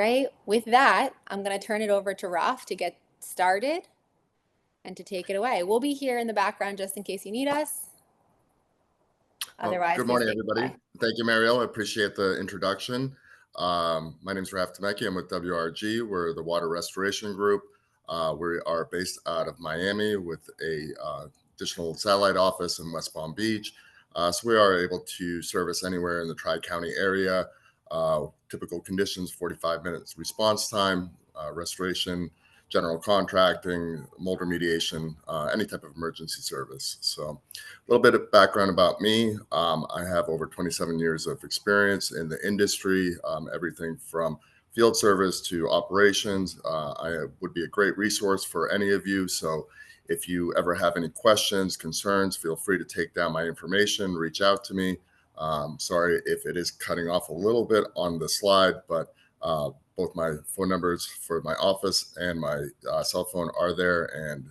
right. With that, I'm going to turn it over to Raf to get started and to take it away. We'll be here in the background just in case you need us. Well, Otherwise, good morning, everybody. Thank you, Marielle. I appreciate the introduction. My name is Tamecki. I'm with WRG. We're the Water Restoration Group. We are based out of Miami with a additional satellite office in West Palm Beach. So we are able to service anywhere in the Tri-County area. Typical conditions, 45 minutes response time, restoration, general contracting, mold remediation, any type of emergency service. So a little bit of background about me. I have over 27 years of experience in the industry, everything from field service to operations. I would be a great resource for any of you. So if you ever have any questions, concerns, feel free to take down my information, reach out to me. Sorry if it is cutting off a little bit on the slide, but both my phone numbers for my office and my cell phone are there. And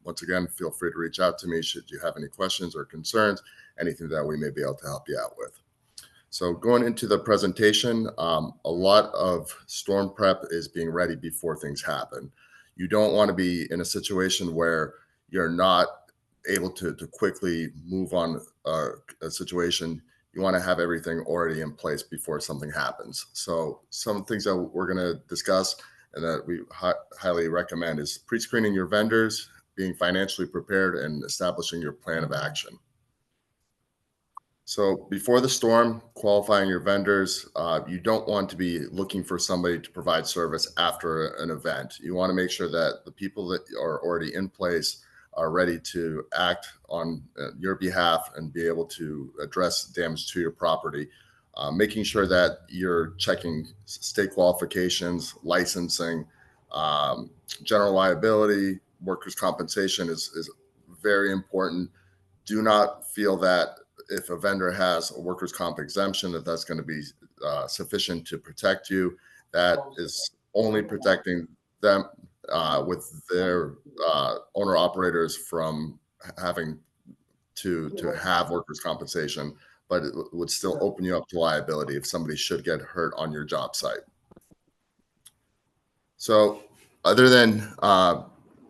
once again, feel free to reach out to me should you have any questions or concerns, anything that we may be able to help you out with. So going into the presentation, a lot of storm prep is being ready before things happen. You don't want to be in a situation where you're not able to quickly move on a situation. You want to have everything already in place before something happens. So some things that we're going to discuss and that we highly recommend is pre-screening your vendors, being financially prepared, and establishing your plan of action. So before the storm, qualifying your vendors, you don't want to be looking for somebody to provide service after an event. You want to make sure that the people that are already in place are ready to act on your behalf and be able to address damage to your property. Making sure that you're checking state qualifications, licensing, general liability, workers' compensation is very important. Do not feel that if a vendor has a workers' comp exemption, that's going to be sufficient to protect you. That is only protecting them with their owner operators from having to have workers' compensation, but it would still open you up to liability if somebody should get hurt on your job site. So other than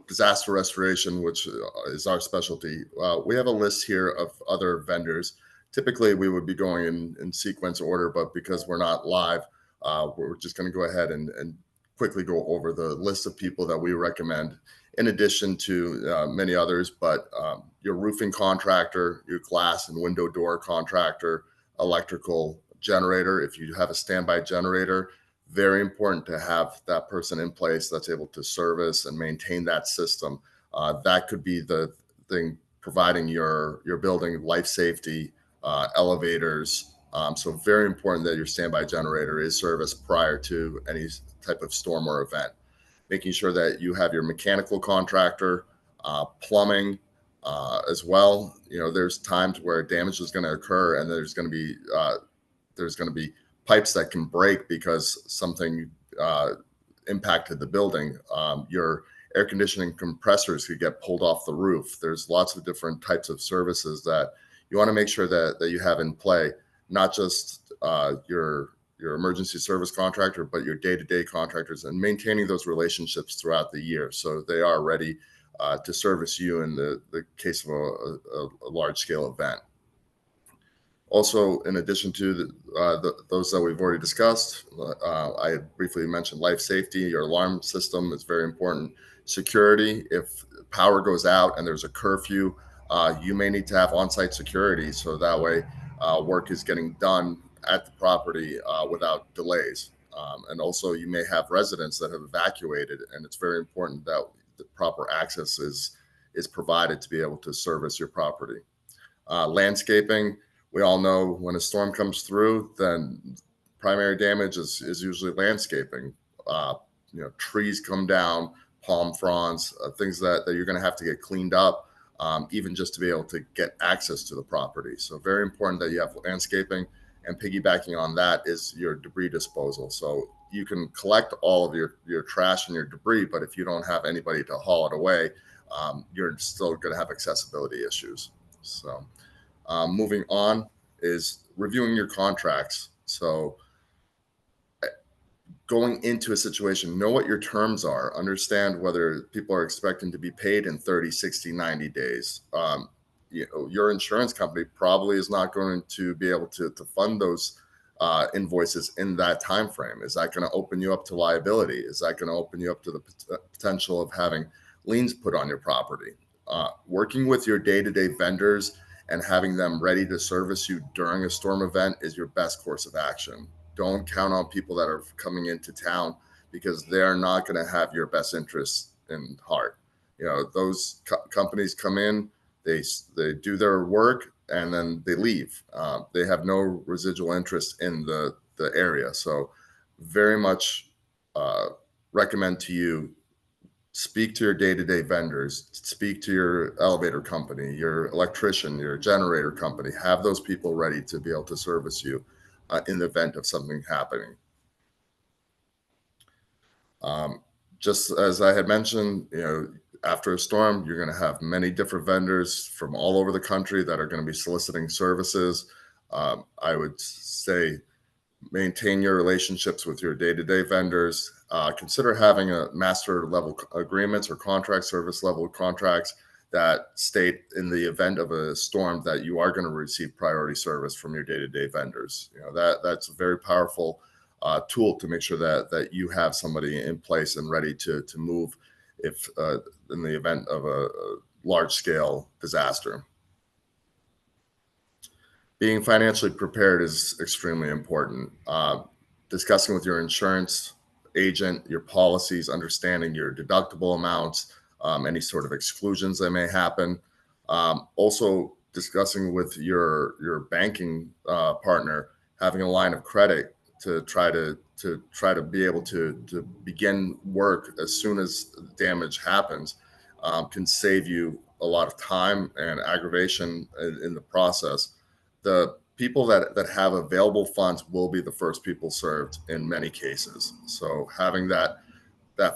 disaster restoration, which is our specialty, we have a list here of other vendors. Typically, we would be going in sequence order, but because we're not live, we're just going to go ahead and quickly go over the list of people that we recommend, in addition to many others. But your roofing contractor, your glass and window door contractor, electrical generator, if you have a standby generator, very important to have that person in place that's able to service and maintain that system. That could be the thing providing your building life safety, elevators. So very important that your standby generator is serviced prior to any type of storm or event. Making sure that you have your mechanical contractor, plumbing as well. You know, there's times where damage is going to occur, and there's going to be pipes that can break because something impacted the building. Your air conditioning compressors could get pulled off the roof. There's lots of different types of services that you want to make sure that you have in play, not just your emergency service contractor, but your day-to-day contractors, and maintaining those relationships throughout the year so they are ready to service you in the case of a large-scale event. Also, in addition to those that we've already discussed, I briefly mentioned life safety. Your alarm system is very important. Security, if power goes out and there's a curfew, you may need to have on-site security so that way work is getting done at the property without delays. And also, you may have residents that have evacuated, and it's very important that the proper access is provided to be able to service your property. Landscaping. We all know when a storm comes through, then primary damage is usually landscaping. Trees come down, palm fronds, things that you're going to have to get cleaned up, even just to be able to get access to the property. So very important that you have landscaping, and piggybacking on that is your debris disposal. So you can collect all of your trash and your debris, but if you don't have anybody to haul it away, you're still going to have accessibility issues. So moving on is reviewing your contracts. So going into a situation, know what your terms are, understand whether people are expecting to be paid in 30, 60, 90 days. Your insurance company probably is not going to be able to fund those invoices in that time frame. Is that going to open you up to liability? Is that going to open you up to the potential of having liens put on your property? Working with your day-to-day vendors and having them ready to service you during a storm event is your best course of action. Don't count on people that are coming into town, because they're not going to have your best interests in heart. Those companies come in, they do their work, and then they leave. They have no residual interest in the area. So very much recommend to you, speak to your day-to-day vendors, speak to your elevator company, your electrician, your generator company. Have those people ready to be able to service you in the event of something happening. Just as I had mentioned, after a storm, you're going to have many different vendors from all over the country that are going to be soliciting services. I would say maintain your relationships with your day-to-day vendors. Consider having a master level agreements or contract, service level contracts that state in the event of a storm that you are going to receive priority service from your day-to-day vendors. That's a very powerful tool to make sure that you have somebody in place and ready to move if in the event of a large scale disaster. Being financially prepared is extremely important. Discussing with your insurance agent your policies, understanding your deductible amounts, any sort of exclusions that may happen. Also discussing with your banking partner, having a line of credit to try to be able to begin work as soon as damage happens, can save you a lot of time and aggravation in the process. The people that have available funds will be the first people served in many cases. So having that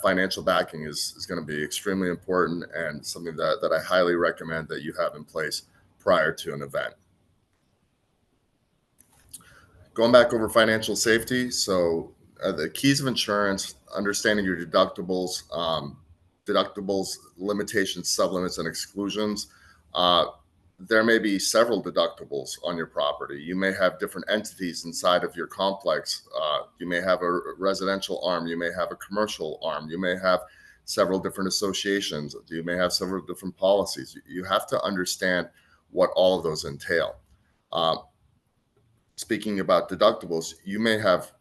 financial backing is going to be extremely important, and something that I highly recommend that you have in place prior to an event. Going back over financial safety. So the keys of insurance: understanding your deductibles, limitations, sublimits, and exclusions. There may be several deductibles on your property. You may have different entities inside of your complex. You may have a residential arm. You may have a commercial arm. You may have several different associations. You may have several different policies. You have to understand what all of those entail. Speaking about deductibles, you may have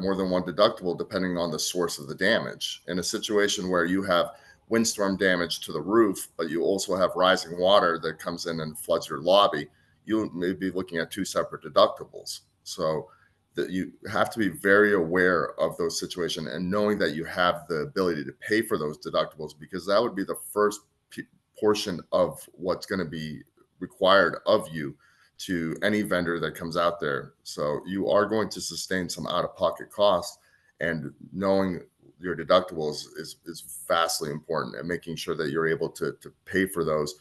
more than one deductible depending on the source of the damage. In a situation where you have windstorm damage to the roof, but you also have rising water that comes in and floods your lobby, you may be looking at two separate deductibles. So that you have to be very aware of those situations, and knowing that you have the ability to pay for those deductibles, because that would be the first portion of what's going to be required of you to any vendor that comes out there. So you are going to sustain some out-of-pocket costs, and knowing your deductibles is vastly important, and making sure that you're able to pay for those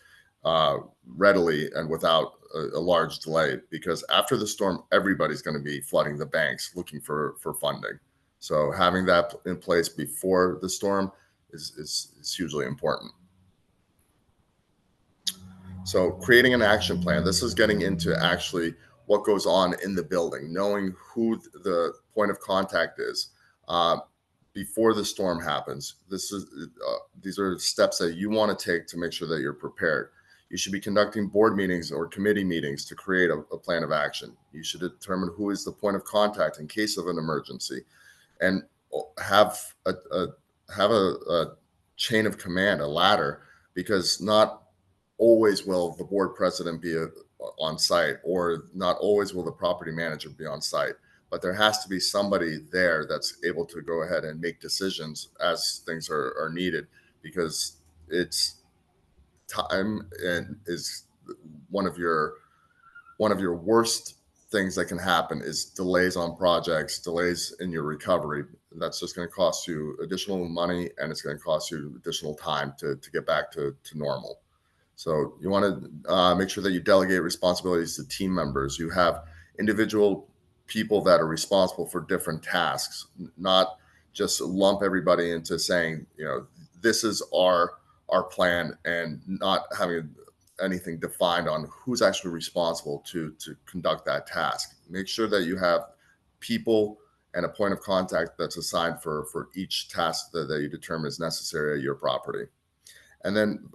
readily and without a large delay, because after the storm, everybody's going to be flooding the banks looking for funding. So having that in place before the storm is hugely important. So creating an action plan. This is getting into actually what goes on in the building, knowing who the point of contact is before the storm happens. These are steps that you want to take to make sure that you're prepared. You should be conducting board meetings or committee meetings to create a plan of action. You should determine who is the point of contact in case of an emergency, and have a chain of command, a ladder, because not always will the board president be on site, or not always will the property manager be on site, but there has to be somebody there that's able to go ahead and make decisions as things are needed, because it's time and is one of your worst things that can happen is delays on projects, delays in your recovery. That's just going to cost you additional money, and it's going to cost you additional time to get back to normal. So you want to make sure that you delegate responsibilities to team members. You have individual people that are responsible for different tasks, not just lump everybody into saying, this is our plan, and not having anything defined on who's actually responsible to conduct that task. Make sure that you have people and a point of contact that's assigned for each task that you determine is necessary at your property. And then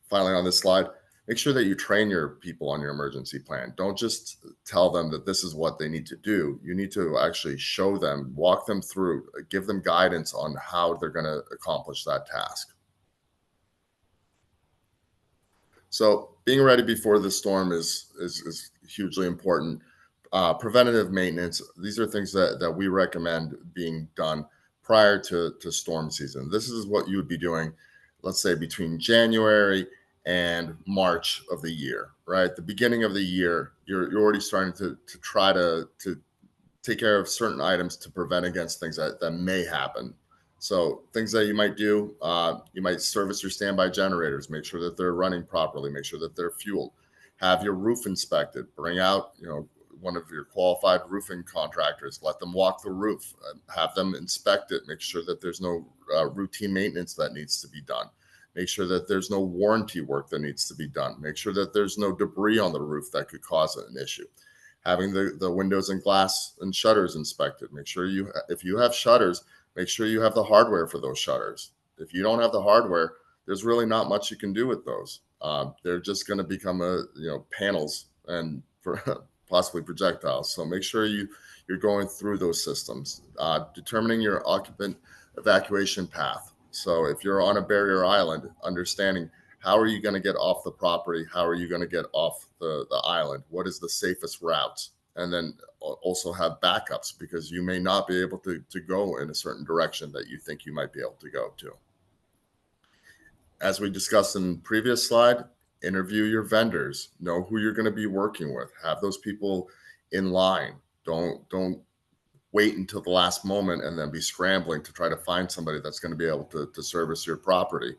finally on this slide, make sure that you train your people on your emergency plan. Don't just tell them that this is what they need to do. You need to actually show them, walk them through, give them guidance on how they're going to accomplish that task. So being ready before the storm is hugely important. Preventative maintenance, these are things that we recommend being done prior to storm season. This is what you would be doing, let's say between January and March of the year, right? The beginning of the year, you're already starting to try to take care of certain items to prevent against things that may happen. So things that you might do, you might service your standby generators, make sure that they're running properly, make sure that they're fueled, have your roof inspected, bring out, one of your qualified roofing contractors, let them walk the roof, have them inspect it, make sure that there's no routine maintenance that needs to be done. Make sure that there's no warranty work that needs to be done. Make sure that there's no debris on the roof that could cause an issue. Having the windows and glass and shutters inspected. Make sure if you have shutters, make sure you have the hardware for those shutters. If you don't have the hardware, there's really not much you can do with those. They're just going to become panels and possibly projectiles. So make sure you're going through those systems, determining your occupant evacuation path. So if you're on a barrier island, understanding how are you going to get off the property? How are you going to get off the island? What is the safest routes? And then also have backups, because you may not be able to go in a certain direction that you think you might be able to go to. As we discussed in the previous slide, interview your vendors, know who you're going to be working with, have those people in line. Don't wait until the last moment and then be scrambling to try to find somebody that's going to be able to service your property.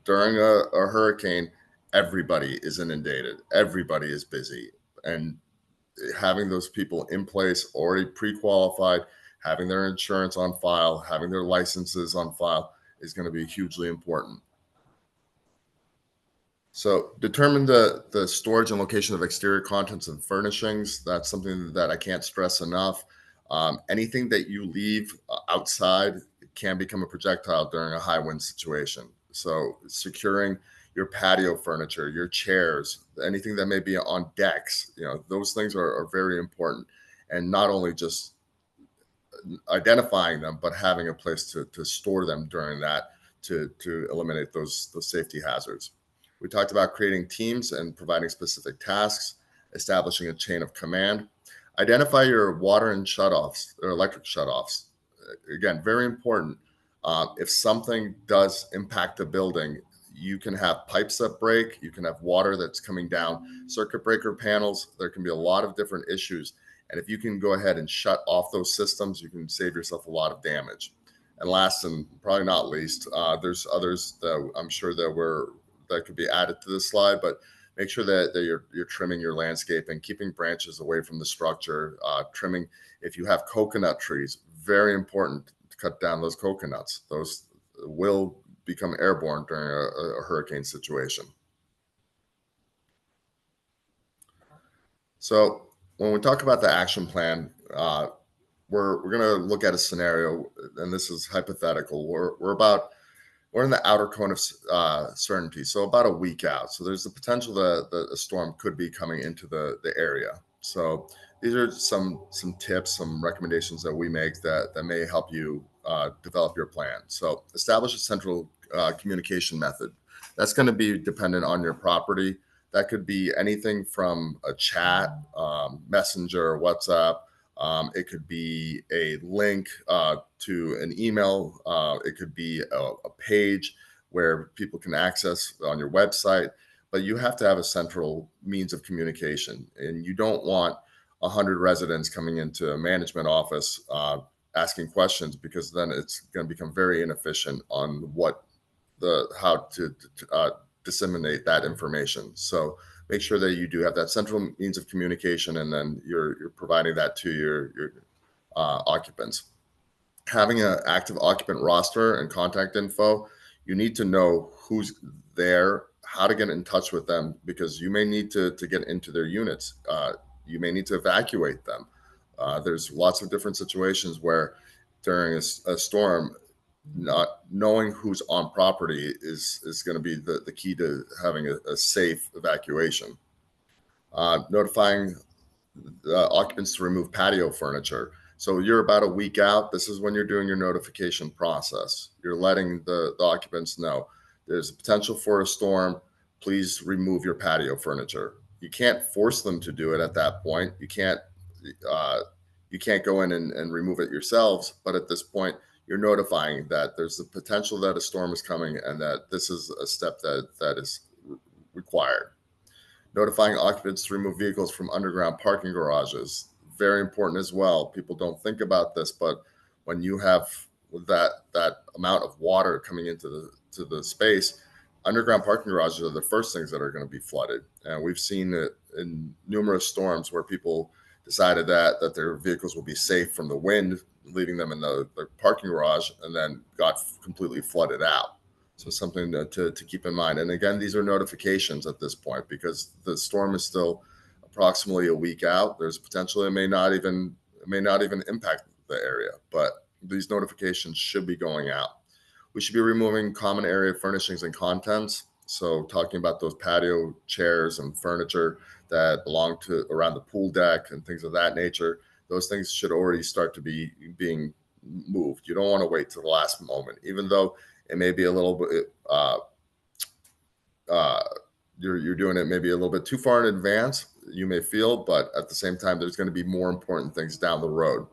During a hurricane, everybody is inundated, everybody is busy, and having those people in place, already pre-qualified, having their insurance on file, having their licenses on file is going to be hugely important. So determine the storage and location of exterior contents and furnishings. That's something that I can't stress enough. Anything that you leave outside can become a projectile during a high wind situation. So securing your patio furniture, your chairs, anything that may be on decks, those things are very important. And not only just identifying them, but having a place to store them during that to eliminate those safety hazards. We talked about creating teams and providing specific tasks, establishing a chain of command. Identify your water and shutoffs or electric shutoffs. Again, very important. If something does impact a building, you can have pipes that break, you can have water that's coming down, circuit breaker panels. There can be a lot of different issues. And if you can go ahead and shut off those systems, you can save yourself a lot of damage. And last and probably not least, there's others that I'm sure that could be added to this slide, but make sure that you're trimming your landscape and keeping branches away from the structure. Trimming, if you have coconut trees, very important to cut down those coconuts. Those will become airborne during a hurricane situation. So when we talk about the action plan, we're going to look at a scenario, and this is hypothetical. We're in the outer cone of certainty, so about a week out. So there's the potential that a storm could be coming into the area. So these are some tips, some recommendations that we make that may help you develop your plan. So establish a central communication method. That's going to be dependent on your property. That could be anything from a chat, messenger, WhatsApp. It could be a link to an email. It could be a page where people can access on your website. But you have to have a central means of communication, and you don't want 100 residents coming into a management office asking questions, because then it's going to become very inefficient on how to disseminate that information. So make sure that you do have that central means of communication, and then you're providing that to your occupants. Having an active occupant roster and contact info, you need to know who's there, how to get in touch with them, because you may need to get into their units. You may need to evacuate them. There's lots of different situations where during a storm, not knowing who's on property is going to be the key to having a safe evacuation. Notifying occupants to remove patio furniture. So you're about a week out. This is when you're doing your notification process. You're letting the occupants know there's a potential for a storm. Please remove your patio furniture. You can't force them to do it at that point. Uh, you can't go in and remove it yourselves. But at this point, you're notifying that there's the potential that a storm is coming and that this is a step that is required. Notifying occupants to remove vehicles from underground parking garages. Very important as well. People don't think about this, but when you have that amount of water coming into the space, underground parking garages are the first things that are going to be flooded. And we've seen it in numerous storms where people decided that their vehicles will be safe from the wind, leaving them in the parking garage, and then got completely flooded out. So something to keep in mind. And again, these are notifications at this point because the storm is still approximately a week out. There's potential it may not even impact the area, but these notifications should be going out. We should be removing common area furnishings and contents. So talking about those patio chairs and furniture that belong to around the pool deck and things of that nature. Those things should already start to be being moved. You don't want to wait to the last moment, even though it may be a little bit uh, you're doing it maybe a little bit too far in advance, you may feel, but at the same time there's going to be more important things down the road.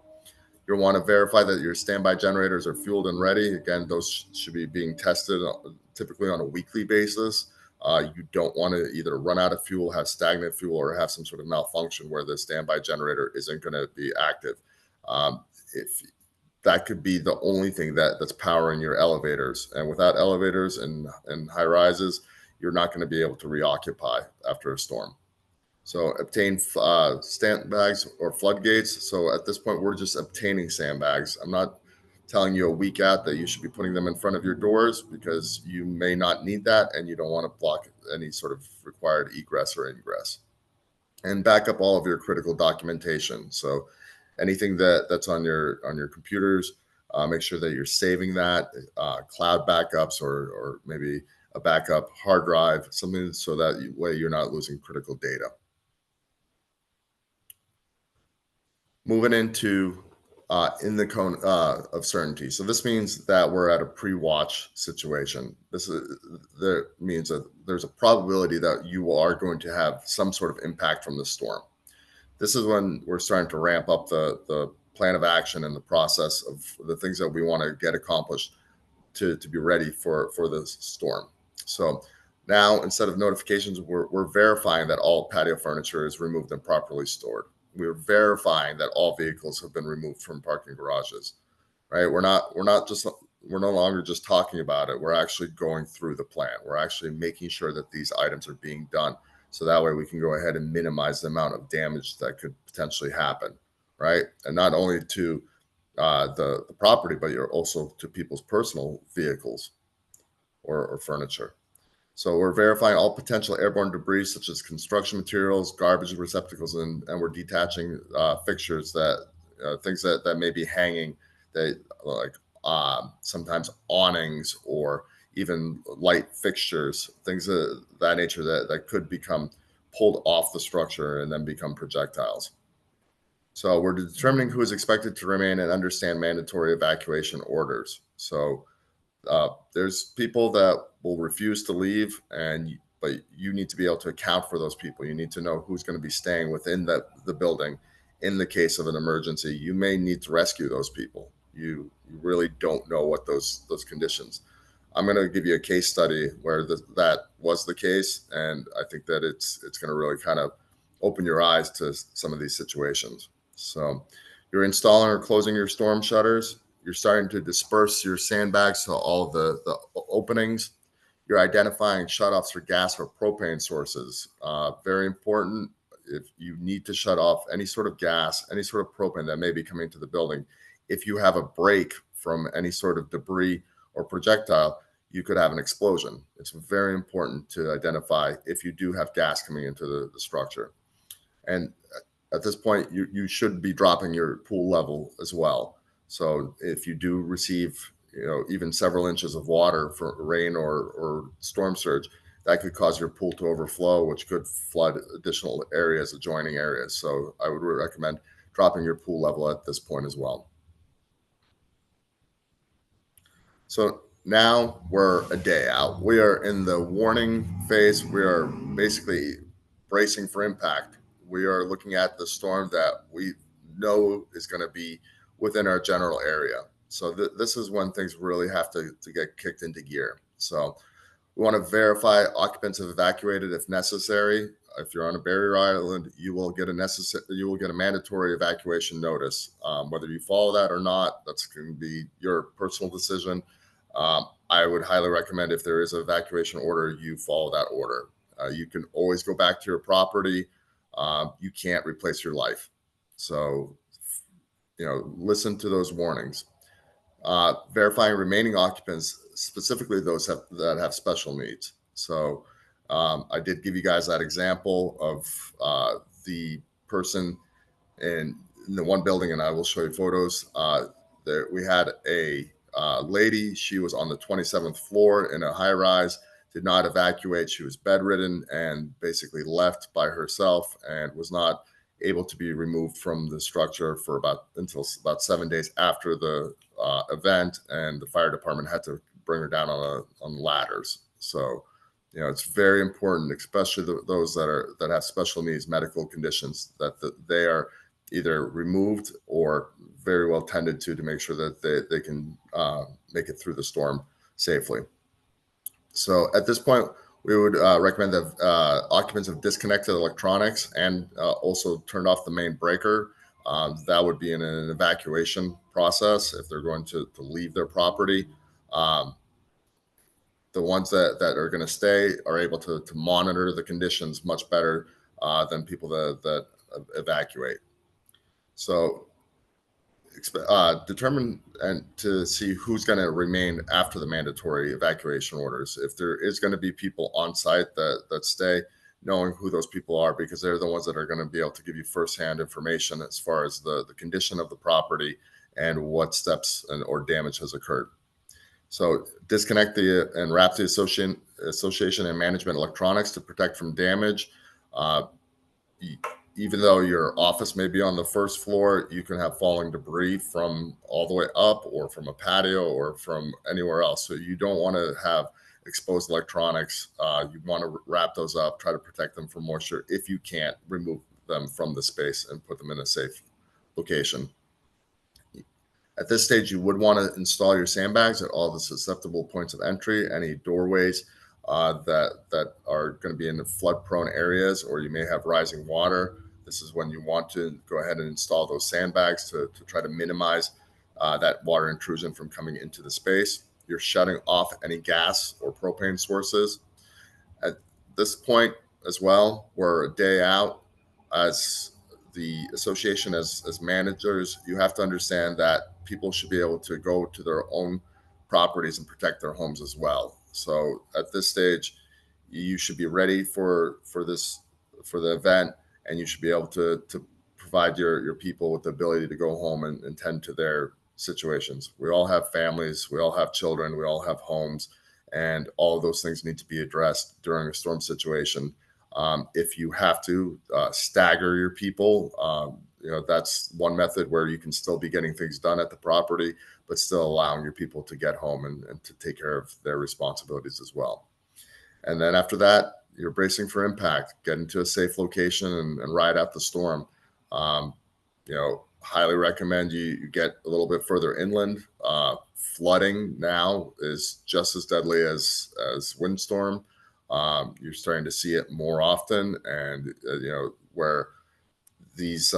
You'll want to verify that your standby generators are fueled and ready. Again, those should be being tested typically on a weekly basis. You don't want to either run out of fuel, have stagnant fuel, or have some sort of malfunction where the standby generator isn't going to be active. If that could be the only thing that's powering your elevators. And without elevators and high rises, you're not going to be able to reoccupy after a storm. So obtain sandbags or floodgates. So at this point, we're just obtaining sandbags. I'm not telling you a week out that you should be putting them in front of your doors because you may not need that and you don't want to block any sort of required egress or ingress. And back up all of your critical documentation. So anything that's on your computers, make sure that you're saving that, cloud backups or maybe a backup hard drive, something so that way you're not losing critical data. Moving into in the cone of certainty. So this means that we're at a pre-watch situation. That means that there's a probability that you are going to have some sort of impact from the storm. This is when we're starting to ramp up the plan of action and the process of the things that we want to get accomplished to be ready for the storm. So now instead of notifications, we're verifying that all patio furniture is removed and properly stored. We're verifying that all vehicles have been removed from parking garages, right? We're no longer just talking about it. We're actually going through the plan. We're actually making sure that these items are being done. So that way we can go ahead and minimize the amount of damage that could potentially happen, right? And not only to the property, but you're also to people's personal vehicles or furniture. So we're verifying all potential airborne debris, such as construction materials, garbage receptacles, and we're detaching fixtures things that may be hanging, that like sometimes awnings or even light fixtures, things of that nature that could become pulled off the structure and then become projectiles. So we're determining who is expected to remain and understand mandatory evacuation orders. So there's people that will refuse to leave, but you need to be able to account for those people. You need to know who's going to be staying within the building in the case of an emergency. You may need to rescue those people. You really don't know what those conditions. I'm going to give you a case study where that was the case, and I think that it's going to really kind of open your eyes to some of these situations. So you're installing or closing your storm shutters. You're starting to disperse your sandbags to all of the openings. You're identifying shutoffs for gas or propane sources. Very important. If you need to shut off any sort of gas, any sort of propane that may be coming to the building, if you have a break from any sort of debris or projectile, you could have an explosion. It's very important to identify if you do have gas coming into the structure. And at this point, you should be dropping your pool level as well. So if you do receive, even several inches of water for rain or storm surge, that could cause your pool to overflow, which could flood additional areas, adjoining areas. So I would recommend dropping your pool level at this point as well. So now we're a day out. We are in the warning phase. We are basically bracing for impact. We are looking at the storm that we know is going to be within our general area. So this is when things really have to get kicked into gear. So we want to verify occupants have evacuated if necessary. If you're on a barrier island, you will get a mandatory evacuation notice. Whether you follow that or not, that's going to be your personal decision. I would highly recommend if there is an evacuation order, you follow that order. You can always go back to your property. You can't replace your life. So, listen to those warnings. Verifying remaining occupants, specifically those that have special needs. So I did give you guys that example of the person in the one building, and I will show you photos. There we had a lady. She was on the 27th floor in a high rise. Did not evacuate. She was bedridden and basically left by herself, and was not able to be removed from the structure until about 7 days after the event, and the fire department had to bring her down on ladders. So, it's very important, especially those that have special needs, medical conditions, that they are either removed or very well tended to make sure that they can make it through the storm safely. So at this point, we would recommend that occupants have disconnected electronics and also turned off the main breaker. That would be in an evacuation process if they're going to leave their property. Um, the ones that are going to stay are able to monitor the conditions much better than people that evacuate. So determine and to see who's going to remain after the mandatory evacuation orders. If there is going to be people on site that stay, knowing who those people are, because they're the ones that are going to be able to give you firsthand information as far as the condition of the property and what steps or damage has occurred. So disconnect and wrap the association and management electronics to protect from damage. Uh, Even though your office may be on the first floor, you can have falling debris from all the way up or from a patio or from anywhere else. So you don't want to have exposed electronics. You want to wrap those up, try to protect them from moisture. If you can't, remove them from the space and put them in a safe location. At this stage, you would want to install your sandbags at all the susceptible points of entry, any doorways that are going to be in the flood-prone areas, or you may have rising water. This is when you want to go ahead and install those sandbags to try to minimize that water intrusion from coming into the space. You're shutting off any gas or propane sources. At this point as well, we're a day out. As the association, as managers, you have to understand that people should be able to go to their own properties and protect their homes as well. So at this stage, you should be ready for the event, and you should be able to provide your people with the ability to go home and tend to their situations. We all have families, we all have children, we all have homes, and all of those things need to be addressed during a storm situation. If you have to stagger your people, that's one method where you can still be getting things done at the property, but still allowing your people to get home and to take care of their responsibilities as well. And then after that, you're bracing for impact, get into a safe location and ride out the storm. Um, highly recommend you get a little bit further inland. Flooding now is just as deadly as windstorm. You're starting to see it more often, and where these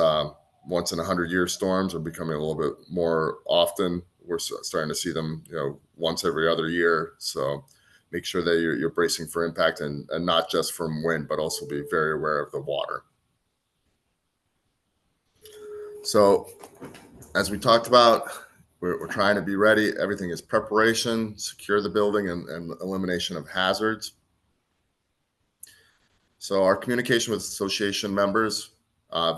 once in 100-year storms are becoming a little bit more often. We're starting to see them, once every other year. So make sure that you're bracing for impact and not just from wind, but also be very aware of the water. So as we talked about, we're trying to be ready. Everything is preparation, secure the building, and elimination of hazards. So our communication with association members,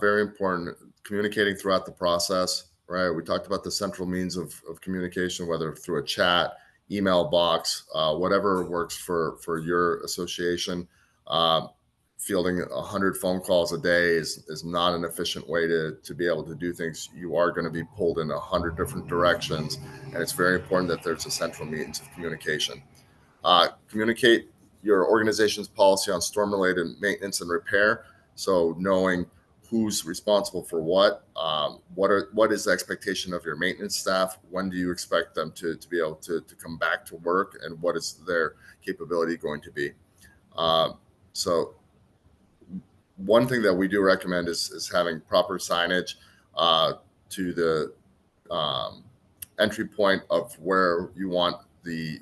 very important, communicating throughout the process, right? We talked about the central means of communication, whether through a chat, email box, whatever works for your association. Uh, Fielding 100 phone calls a day is not an efficient way to be able to do things. You are going to be pulled in 100 different directions, and it's very important that there's a central means of communication. Communicate your organization's policy on storm-related maintenance and repair. So knowing who's responsible for what is the expectation of your maintenance staff? When do you expect them to be able to come back to work, and what is their capability going to be? So one thing that we do recommend is having proper signage to the entry point of where you want the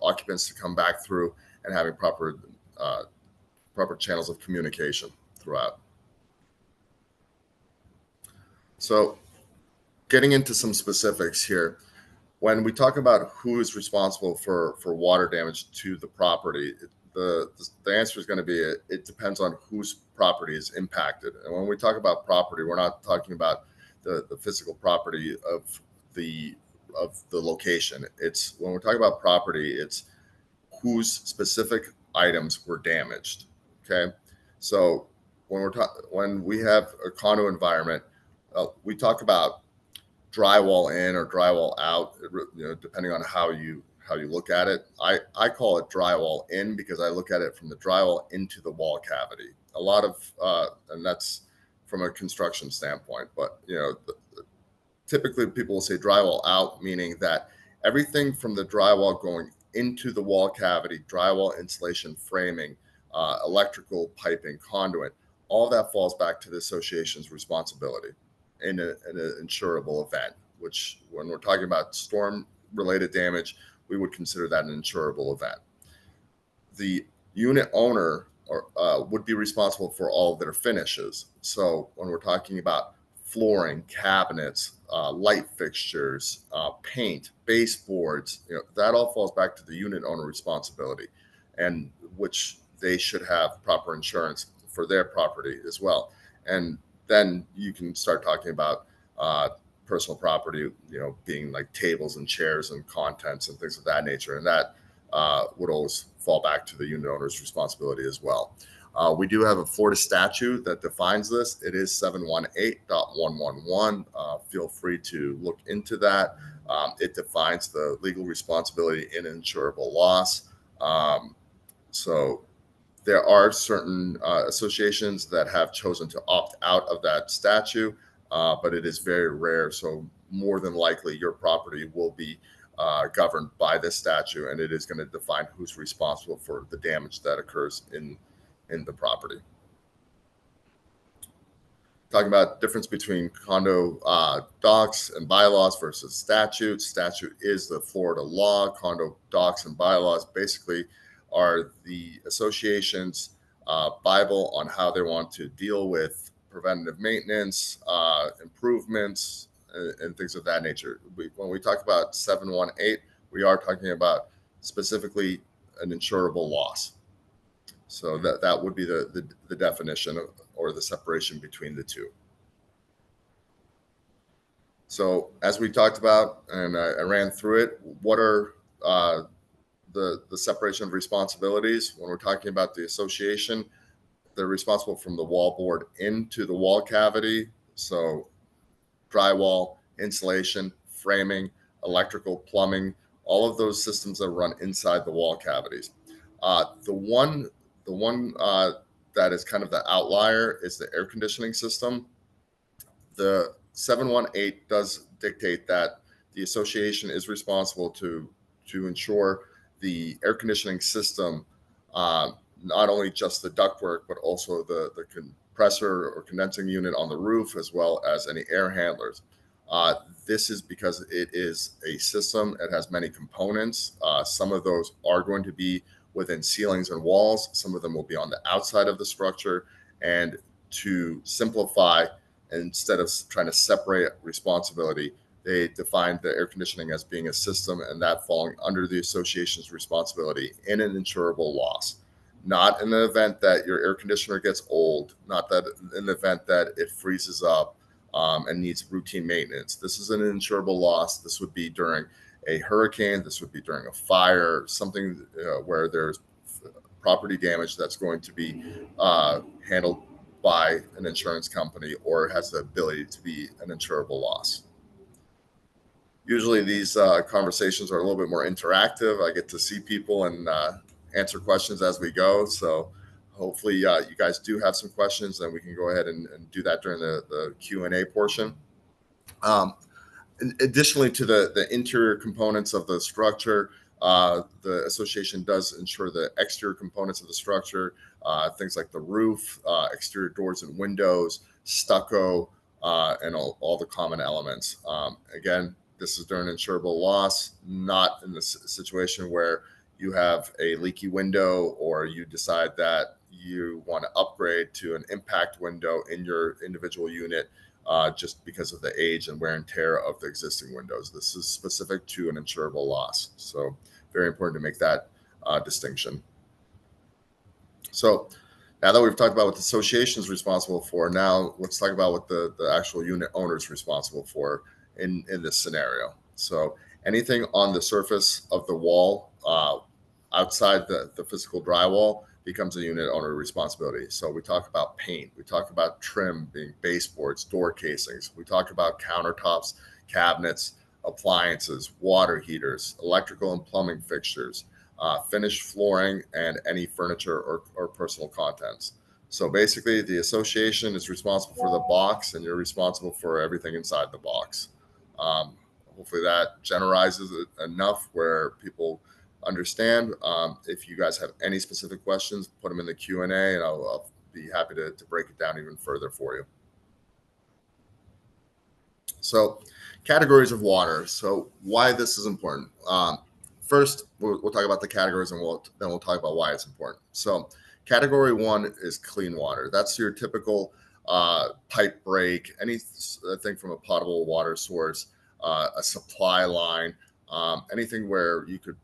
occupants to come back through, and having proper channels of communication throughout. So getting into some specifics here, when we talk about who is responsible for water damage to the property, the answer is going to be it depends on whose property is impacted. And when we talk about property, we're not talking about the physical property of the location. It's when we're talking about property, it's whose specific items were damaged. Okay, so when we have a condo environment, we talk about drywall in or drywall out, depending on how you look at it. I call it drywall in because I look at it from the drywall into the wall cavity. A lot of and that's from a construction standpoint, but typically people will say drywall out, meaning that everything from the drywall going into the wall cavity, drywall, insulation, framing, electrical piping, conduit, all that falls back to the association's responsibility in an insurable event, which when we're talking about storm related damage, we would consider that an insurable event. The unit owner would be responsible for all of their finishes. So when we're talking about flooring, cabinets, light fixtures, paint, baseboards, that all falls back to the unit owner responsibility, and which they should have proper insurance for their property as well. And then you can start talking about personal property, being like tables and chairs and contents and things of that nature. And that would always fall back to the unit owner's responsibility as well. We do have a Florida statute that defines this. It is 718.111. Feel free to look into that. It defines the legal responsibility in insurable loss. So there are certain associations that have chosen to opt out of that statute, but it is very rare. So more than likely, your property will be governed by this statute, and it is going to define who's responsible for the damage that occurs in the property. Talking about difference between condo docs and bylaws versus statutes. Statute is the Florida law. Condo docs and bylaws basically are the association's Bible on how they want to deal with preventative maintenance, improvements, and things of that nature. When we talk about 718, we are talking about specifically an insurable loss. So that would be the definition or the separation between the two. So as we talked about, and I ran through it, what are the separation of responsibilities? When we're talking about the association, they're responsible from the wall board into the wall cavity. So drywall, insulation, framing, electrical, plumbing, all of those systems that run inside the wall cavities. The one that is kind of the outlier is the air conditioning system. The 718 does dictate that the association is responsible to ensure the air conditioning system, not only just the ductwork, but also the compressor or condensing unit on the roof, as well as any air handlers. This is because it is a system. It has many components. Some of those are going to be within ceilings and walls. Some of them will be on the outside of the structure. And to simplify, instead of trying to separate responsibility, they defined the air conditioning as being a system, and that falling under the association's responsibility in an insurable loss. Not in the event that your air conditioner gets old, not that in the event that it freezes up and needs routine maintenance. This is an insurable loss. This would be during a hurricane. This would be during a fire, something where there's property damage that's going to be handled by an insurance company or has the ability to be an insurable loss. Usually these conversations are a little bit more interactive. I get to see people and answer questions as we go. So hopefully you guys do have some questions, and we can go ahead and do that during the Q&A portion. Additionally to the interior components of the structure, the association does ensure the exterior components of the structure, things like the roof, exterior doors and windows, stucco, and all the common elements. Again, this is during insurable loss, not in the situation where you have a leaky window or you decide that you want to upgrade to an impact window in your individual unit just because of the age and wear and tear of the existing windows. This is specific to an insurable loss. So very important to make that distinction. So now that we've talked about what the association is responsible for, now let's talk about what the actual unit owner is responsible for in this scenario. So anything on the surface of the wall outside the physical drywall becomes a unit owner responsibility. So we talk about paint, we talk about trim being baseboards, door casings, we talk about countertops, cabinets, appliances, water heaters, electrical and plumbing fixtures, finished flooring, and any furniture or personal contents. So basically the association is responsible for the box, and you're responsible for everything inside the box. Hopefully that generalizes it enough where people understand. If you guys have any specific questions, put them in the Q&A, and I'll be happy to break it down even further for you. So categories of water. So why this is important. First, we'll talk about the categories, and then we'll talk about why it's important. So category 1 is clean water. That's your typical pipe break, anything from a potable water source, a supply line, anything where you could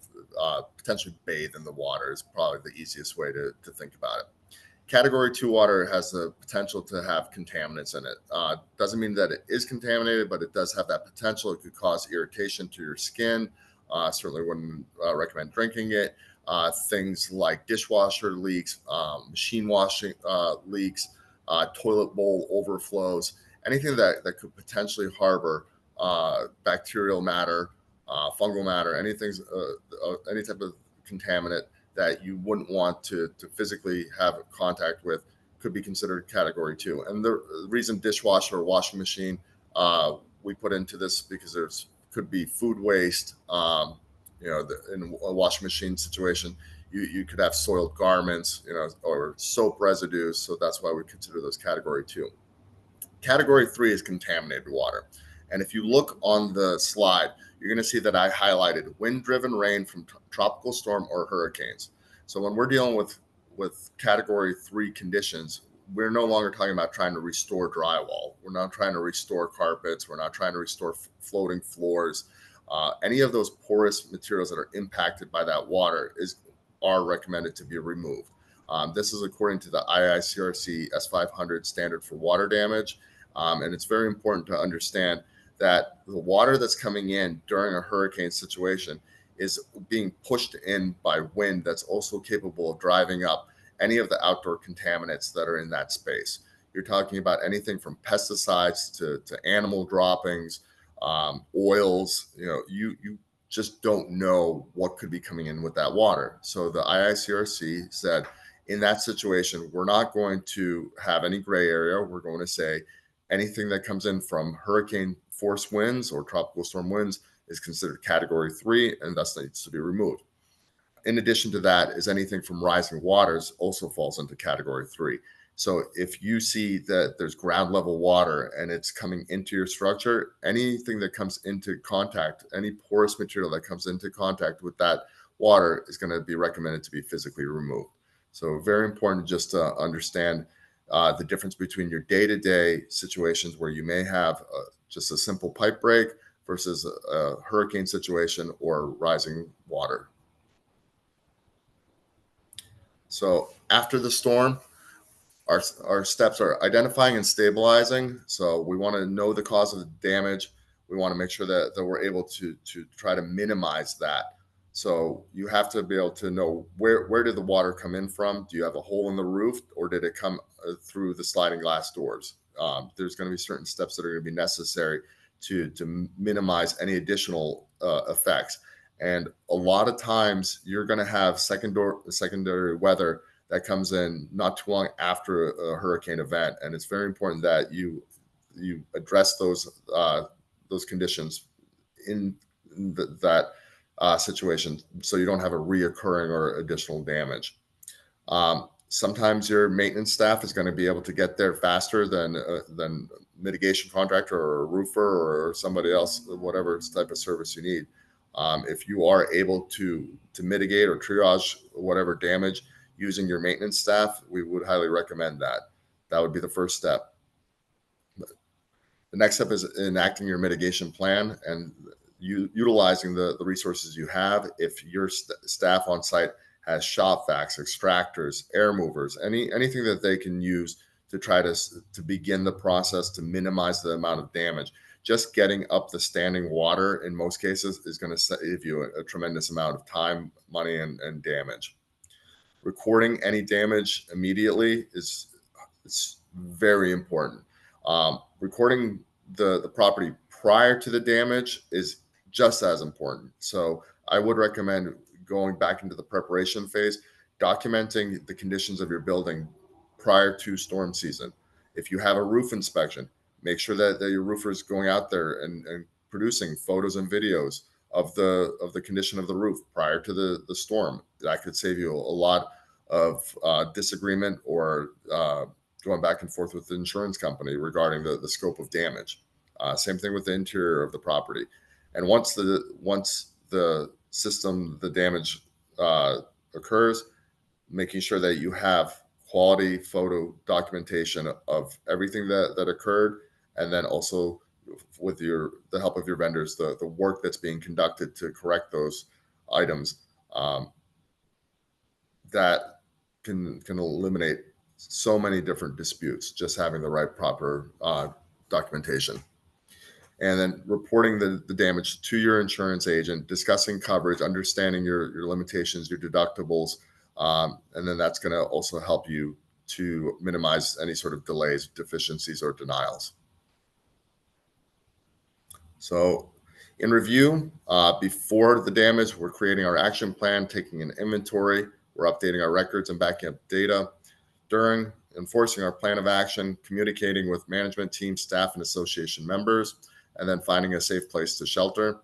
potentially bathe in the water is probably the easiest way to think about it. Category 2 water has the potential to have contaminants in it. Doesn't mean that it is contaminated, but it does have that potential. It could cause irritation to your skin. Certainly wouldn't recommend drinking it. Things like dishwasher leaks, machine washing leaks, toilet bowl overflows, anything that could potentially harbor bacterial matter, fungal matter, any type of contaminant that you wouldn't want to physically have contact with could be considered category 2. And the reason dishwasher or washing machine we put into this because could be food waste. In a washing machine situation, you could have soiled garments, or soap residues. So that's why we consider those category 2. Category 3 is contaminated water. And if you look on the slide, you're going to see that I highlighted wind-driven rain from tropical storm or hurricanes. So when we're dealing with category 3 conditions, we're no longer talking about trying to restore drywall. We're not trying to restore carpets. We're not trying to restore floating floors. Any of those porous materials that are impacted by that water are recommended to be removed. This is according to the IICRC S500 standard for water damage. And it's very important to understand that the water that's coming in during a hurricane situation is being pushed in by wind that's also capable of driving up any of the outdoor contaminants that are in that space. You're talking about anything from pesticides to animal droppings, oils. You just don't know what could be coming in with that water. So the IICRC said, in that situation, we're not going to have any gray area. We're going to say anything that comes in from hurricane force winds or tropical storm winds is considered category 3 and thus needs to be removed. In addition to that is anything from rising waters also falls into category 3. So if you see that there's ground level water and it's coming into your structure, anything that comes into contact, any porous material that comes into contact with that water is going to be recommended to be physically removed. So very important just to understand the difference between your day-to-day situations where you may have just a simple pipe break versus a hurricane situation or rising water. So after the storm, our steps are identifying and stabilizing. So we want to know the cause of the damage. We want to make sure that we're able to try to minimize that. So you have to be able to know where did the water come in from? Do you have a hole in the roof, or did it come through the sliding glass doors? There's going to be certain steps that are going to be necessary to minimize any additional effects. And a lot of times you're going to have secondary weather that comes in not too long after a hurricane event, and it's very important that you address those conditions in that situation, so you don't have a reoccurring or additional damage. Sometimes your maintenance staff is going to be able to get there faster than mitigation contractor or a roofer or somebody else, whatever type of service you need. If you are able to mitigate or triage whatever damage using your maintenance staff, we would highly recommend that. That would be the first step. The next step is enacting your mitigation plan and utilizing the resources you have. If your staff on site has shop vacs, extractors, air movers, anything that they can use to try to begin the process to minimize the amount of damage. Just getting up the standing water in most cases is going to save you a tremendous amount of time, money, and damage. Recording any damage immediately is very important. Recording the property prior to the damage is just as important. So I would recommend going back into the preparation phase, documenting the conditions of your building prior to storm season. If you have a roof inspection, make sure that your roofer is going out there and producing photos and videos of the condition of the roof prior to the storm. That could save you a lot of disagreement or going back and forth with the insurance company regarding the scope of damage. Same thing with the interior of the property. And once the system, the damage occurs, making sure that you have quality photo documentation of everything that occurred, and then also with the help of your vendors, the work that's being conducted to correct those items, that can eliminate so many different disputes, just having the right proper documentation. And then reporting the damage to your insurance agent, discussing coverage, understanding your limitations, your deductibles, and then that's going to also help you to minimize any sort of delays, deficiencies, or denials. So in review, before the damage, we're creating our action plan, taking an inventory, we're updating our records and backing up data. During, enforcing our plan of action, communicating with management team, staff, and association members, and then finding a safe place to shelter.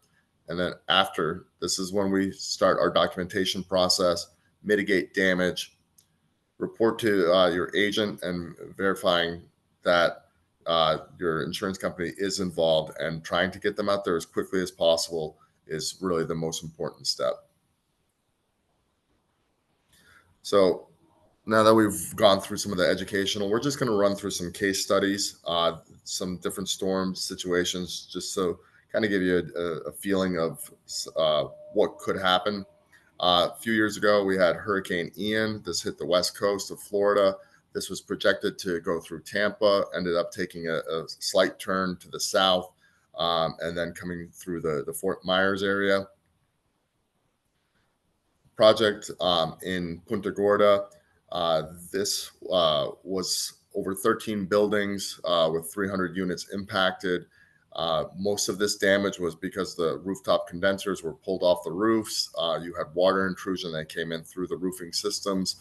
And then after, this is when we start our documentation process, mitigate damage, report to your agent, and verifying that your insurance company is involved, and trying to get them out there as quickly as possible is really the most important step. So now that we've gone through some of the educational, we're just going to run through some case studies, some different storm situations, just so kind of give you a feeling of what could happen. A few years ago, we had Hurricane Ian. This hit the west coast of Florida. This was projected to go through Tampa, ended up taking a slight turn to the south, and then coming through the Fort Myers area. Project in Punta Gorda. This was over 13 buildings with 300 units impacted. Most of this damage was because the rooftop condensers were pulled off the roofs. You had water intrusion that came in through the roofing systems.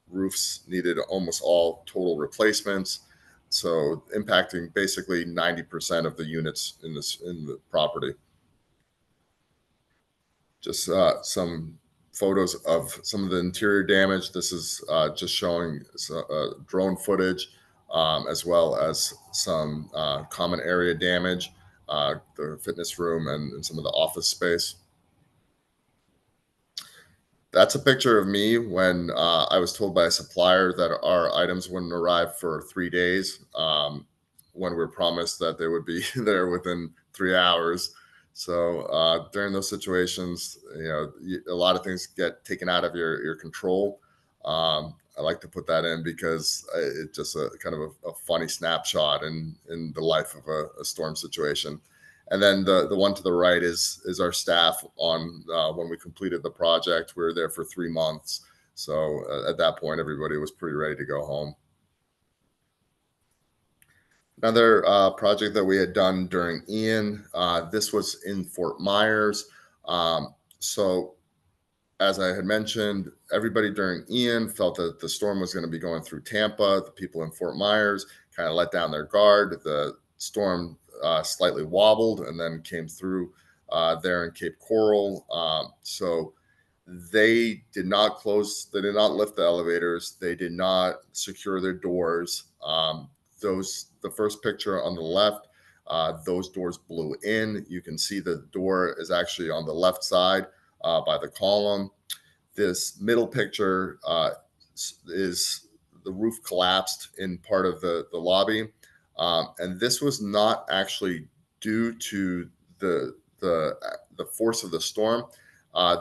Roofs needed almost all total replacements. So impacting basically 90% of the units in the property. Just some photos of some of the interior damage. This is just showing drone footage, as well as some common area damage, the fitness room and some of the office space. That's a picture of me when I was told by a supplier that our items wouldn't arrive for 3 days, when we were promised that they would be there within 3 hours. So during those situations, a lot of things get taken out of your control. I like to put that in because it's just a kind of a funny snapshot in the life of a storm situation. And then the one to the right is our staff on when we completed the project. We were there for 3 months. So at that point, everybody was pretty ready to go home. Another project that we had done during Ian, this was in Fort Myers. So as I had mentioned, everybody during Ian felt that the storm was going to be going through Tampa. The people in Fort Myers kind of let down their guard. The storm slightly wobbled and then came through there in Cape Coral. So they did not close, they did not lift the elevators, they did not secure their doors. The first picture on the left, those doors blew in. You can see the door is actually on the left side by the column. This middle picture is the roof collapsed in part of the lobby. And this was not actually due to the force of the storm.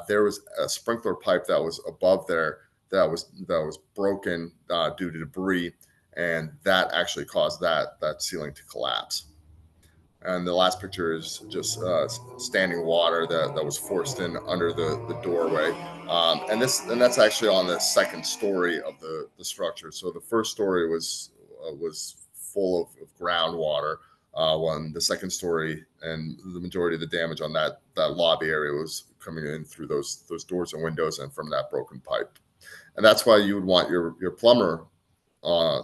There was a sprinkler pipe that was above there that was broken due to debris, and that actually caused that ceiling to collapse. And the last picture is just standing water that was forced in under the doorway. And that's actually on the second story of the structure. So the first story was full of groundwater. When the second story and the majority of the damage on that lobby area was coming in through those doors and windows and from that broken pipe. And that's why you would want your plumber uh,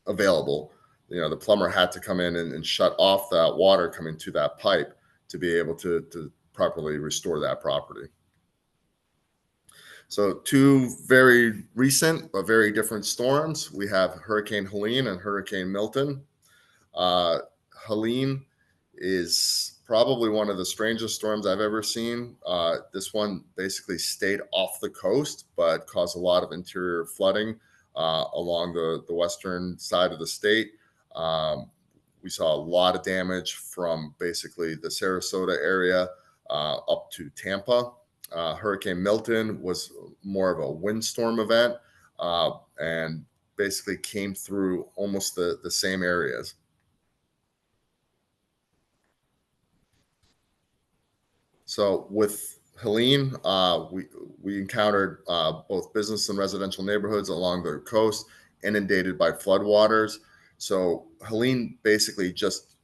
available. The plumber had to come in and shut off that water coming to that pipe to be able to properly restore that property. So two very recent but very different storms. We have Hurricane Helene and Hurricane Milton. Uh, Helene is probably one of the strangest storms I've ever seen. This one basically stayed off the coast, but caused a lot of interior flooding along the western side of the state. Um, we saw a lot of damage from basically the Sarasota area up to Tampa. Hurricane Milton was more of a windstorm event and basically came through almost the same areas. So with Helene, we encountered both business and residential neighborhoods along the coast inundated by floodwaters. So Helene basically just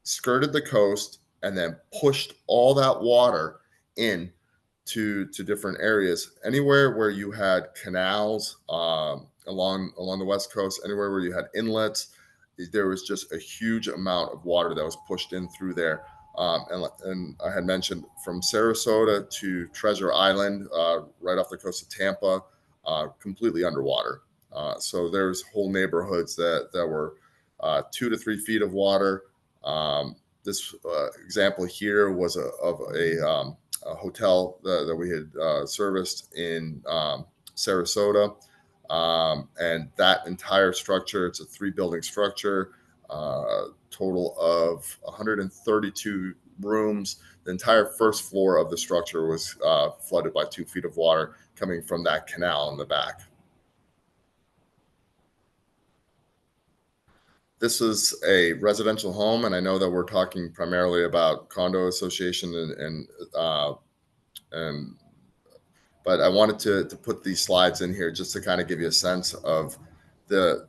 skirted the coast and then pushed all that water in to different areas. Anywhere where you had canals along the west coast, anywhere where you had inlets, there was just a huge amount of water that was pushed in through there. And I had mentioned from Sarasota to Treasure Island, right off the coast of Tampa, completely underwater. So there's whole neighborhoods that were 2 to 3 feet of water. This example here was of a hotel that we had serviced in Sarasota. And that entire structure, it's a 3 building structure, total of 132 rooms. The entire first floor of the structure was flooded by 2 feet of water coming from that canal in the back. This is a residential home, and I know that we're talking primarily about condo association and but I wanted to put these slides in here just to kind of give you a sense of the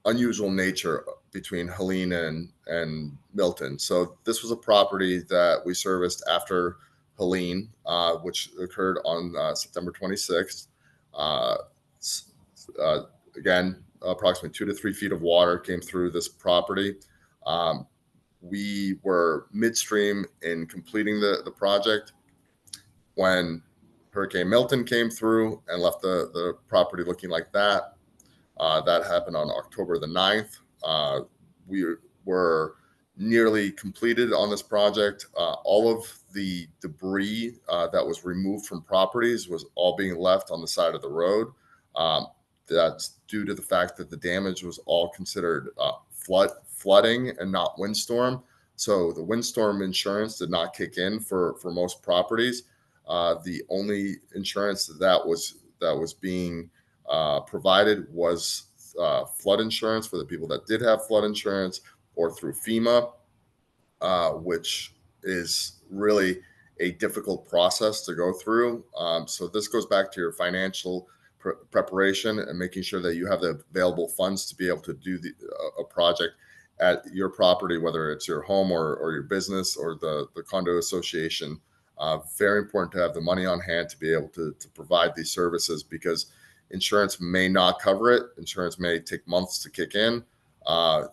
unusual nature between Helene and Milton. So this was a property that we serviced after Helene, which occurred on September 26th. Uh, uh, Again, approximately 2 to 3 feet of water came through this property. Um, we were midstream in completing the project when Hurricane Milton came through and left the property looking like that. That happened on October the 9th. We were nearly completed on this project. All of the debris that was removed from properties was all being left on the side of the road. Um, that's due to the fact that the damage was all considered flooding and not windstorm. So the windstorm insurance did not kick in for most properties. The only insurance that was being provided was flood insurance for the people that did have flood insurance, or through FEMA, which is really a difficult process to go through. So this goes back to your financial preparation and making sure that you have the available funds to be able to do a project at your property, whether it's your home or your business or the condo association. Very important to have the money on hand to be able to provide these services, because insurance may not cover it. Insurance may take months to kick in.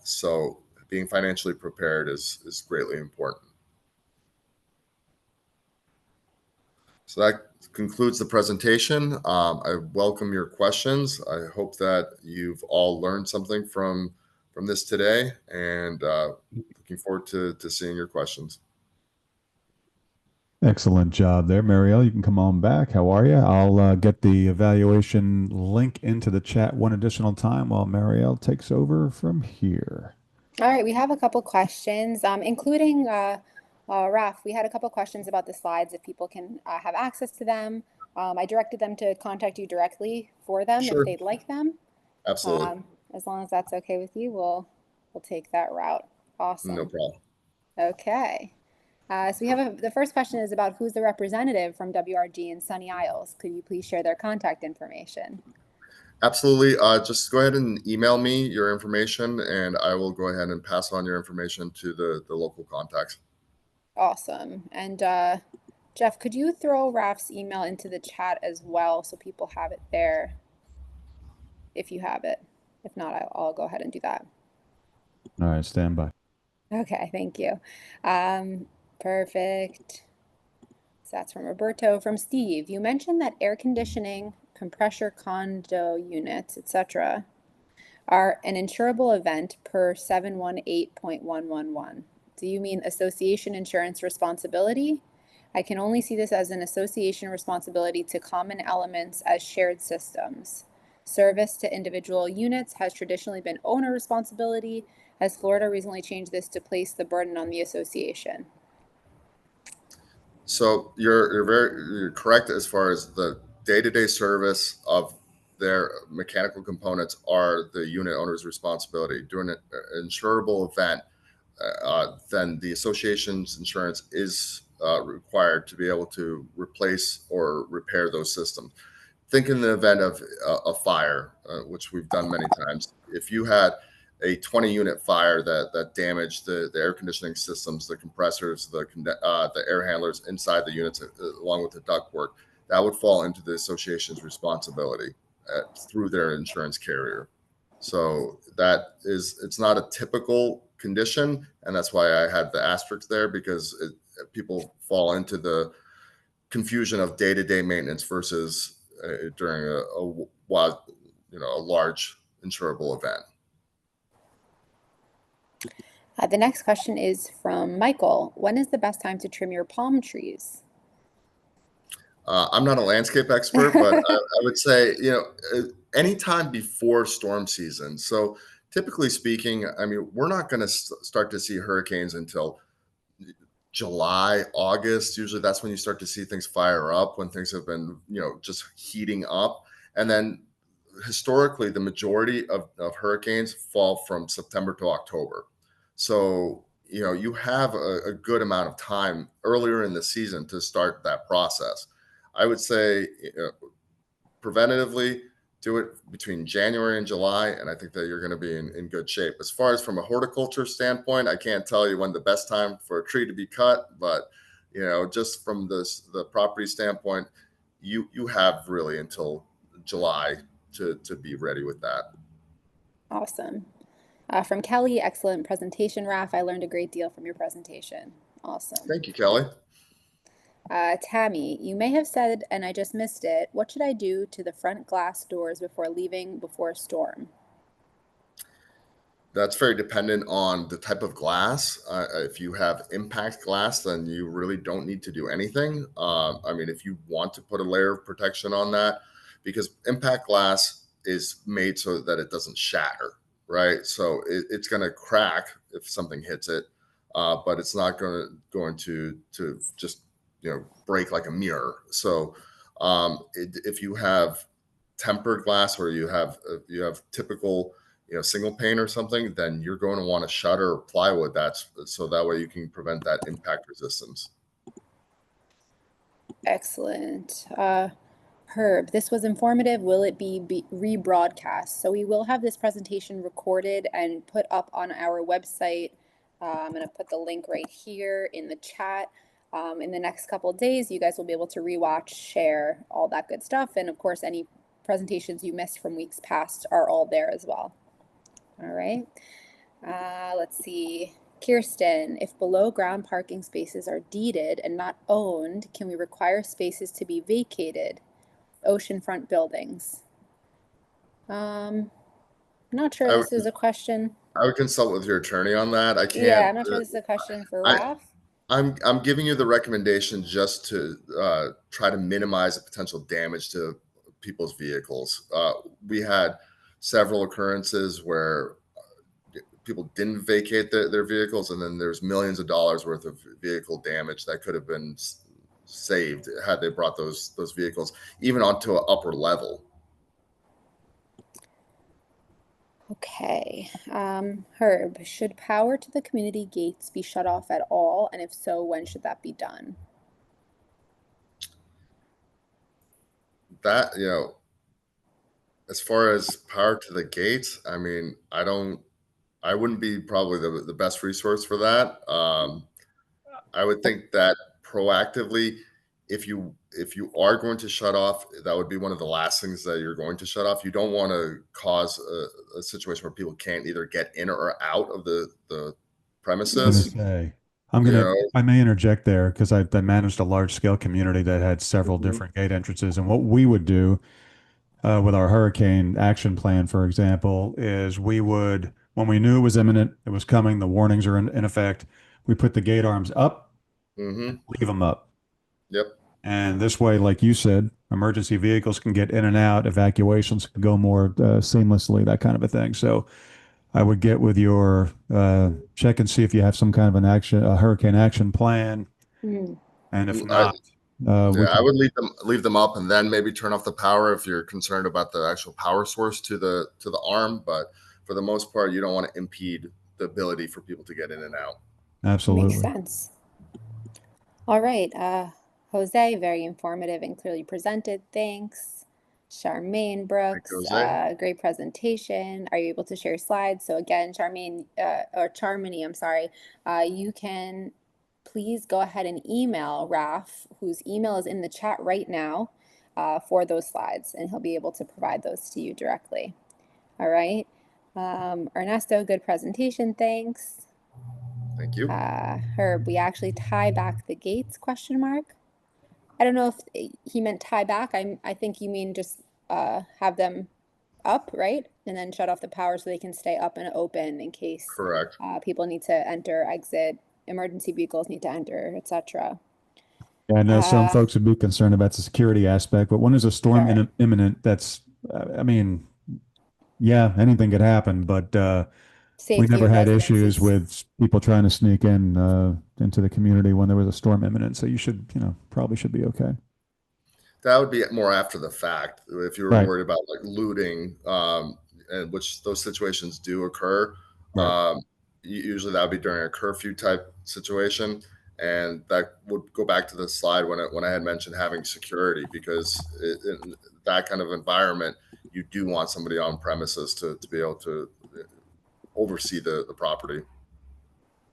So being financially prepared is greatly important. So that concludes the presentation. I welcome your questions. I hope that you've all learned something from this today, and looking forward to seeing your questions. Excellent job there, Marielle. You can come on back. How are you? I'll get the evaluation link into the chat one additional time while Marielle takes over from here. All right, we have a couple questions, including Raf. We had a couple questions about the slides, if people can have access to them. I directed them to contact you directly for them if Sure, they'd like them. absolutely, As long as that's okay with you, we'll take that route. no Awesome. problem. Okay. So we have the first question is about who's the representative from WRG in Sunny Isles. Could you please share their contact information? Absolutely. Just go ahead and email me your information, and I will go ahead and pass on your information to the local contacts. Awesome. And Jeff, could you throw Raf's email into the chat as well so people have it there if you have it? If not, I'll go ahead and do that. All right, stand by. Okay, thank you. Perfect. So that's from Roberto. From Steve, you mentioned that air conditioning, compressor condo units, etc., are an insurable event per 718.111. Do you mean association insurance responsibility? I can only see this as an association responsibility to common elements as shared systems. Service to individual units has traditionally been owner responsibility. Has Florida recently changed this to place the burden on the association? So you're correct as far as the day-to-day service of their mechanical components are the unit owner's responsibility. During an insurable event, then the association's insurance is required to be able to replace or repair those systems. Think in the event of a fire, which we've done many times. If you had a 20 unit fire that damaged the air conditioning systems, the compressors, the air handlers inside the units, along with the ductwork, that would fall into the association's responsibility through their insurance carrier. So it's not a typical condition, and that's why I had the asterisk there, because people fall into the confusion of day-to-day maintenance versus during a large insurable event. The next question is from Michael. When is the best time to trim your palm trees? I'm not a landscape expert, but I would say, anytime before storm season. So typically speaking, I mean, we're not going to start to see hurricanes until July, August. Usually that's when you start to see things fire up, when things have been, just heating up. And then historically, the majority of hurricanes fall from September to October. So, you have a good amount of time earlier in the season to start that process. I would say, preventatively, do it between January and July, and I think that you're going to be in good shape. As far as from a horticulture standpoint, I can't tell you when the best time for a tree to be cut, but just from the property standpoint, you have really until July to be ready with that. Awesome. From Kelly, excellent presentation, Raf. I learned a great deal from your presentation. Awesome. Thank you, Kelly. Tammy, you may have said, and I just missed it, what should I do to the front glass doors before leaving before a storm? That's very dependent on the type of glass. If you have impact glass, then you really don't need to do anything. I mean, if you want to put a layer of protection on that, because impact glass is made so that it doesn't shatter, right? So it's going to crack if something hits it, but it's not going to just break like a mirror. So if you have tempered glass, or you have typical single pane or something, then you're going to want a shutter or plywood, that's so that way you can prevent that impact resistance. Excellent. Herb, this was informative. Will it be rebroadcast? So we will have this presentation recorded and put up on our website. I'm going to put the link right here in the chat. In the next couple of days, you guys will be able to rewatch, share, all that good stuff. And of course, any presentations you missed from weeks past are all there as well. All right. Let's see. Kirsten, if below ground parking spaces are deeded and not owned, can we require spaces to be vacated? Oceanfront buildings. Not sure this is a question. I would consult with your attorney on that. I Yeah, can't. I'm not sure this is a question for I, Raf. I'm giving you the recommendation just to try to minimize the potential damage to people's vehicles. We had several occurrences where people didn't vacate their vehicles, and then there's millions of dollars worth of vehicle damage that could have been saved had they brought those vehicles even onto an upper level. Okay. Herb, should power to the community gates be shut off at all? And if so, when should that be done? That, as far as power to the gates, I mean, I wouldn't be probably the best resource for that. I would think that proactively, if you are going to shut off, that would be one of the last things that you're going to shut off. You don't want to cause a situation where people can't either get in or out of the premises. I'm You gonna, know, if I may interject there, because I managed a large scale community that had several Mhm. different gate entrances. And what we would do with our hurricane action plan, for example, is we would, when we knew it was imminent, it was coming, the warnings are in effect, we put the gate arms up, leave them up. Yep. And this way, like you said, emergency vehicles can get in and out, evacuations can go more seamlessly, that kind of a thing. So I would get with your check and see if you have some kind of a hurricane action plan. Mm. And if I, not, we I can, would leave them up, and then maybe turn off the power if you're concerned about the actual power source to the arm. But for the most part, you don't want to impede the ability for people to get in and out. Makes absolutely. sense. All right. Jose, very informative and clearly presented. Thanks. Charmaine Thank you, Brooks, Jose. great presentation. Are you able to share slides? So again, Charmaine, or Charmony, I'm sorry, you can please go ahead and email Raf, whose email is in the chat right now, for those slides, and he'll be able to provide those to you directly. All right. Ernesto, good presentation. Thanks. Thank you. Herb, we actually tie back the gates, question mark. I don't know if he meant tie back. I think you mean just have them up, right? And then shut off the power so they can stay up and open in case Correct. people need to enter, exit, emergency vehicles need to enter, etc. Yeah, I know some folks would be concerned about the security aspect, but when there's a storm Sure. imminent, that's, I mean, yeah, anything could happen, but we Safety never of had residents issues is with people trying to sneak in into the community when there was a storm imminent. So you should, probably should be okay. That would be more after the fact. If you were Right, worried about like looting, and which those situations do occur, right. usually that would be during a curfew type situation, and that would go back to the slide when I had mentioned having security, because in that kind of environment, you do want somebody on premises to be able to oversee the property.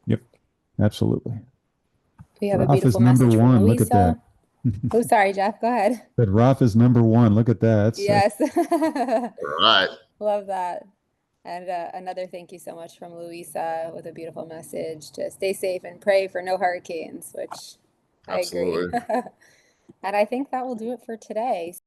Yep, absolutely. we have a Raf is beautiful number message from one. Look at that. Louisa. Oh, sorry, Jeff, go ahead. That Raf is number one. Look at that. That's Yes. All right. Love that. And another thank you so much from Louisa with a beautiful message to stay safe and pray for no hurricanes, which I agree. Absolutely. And I think that will do it for today.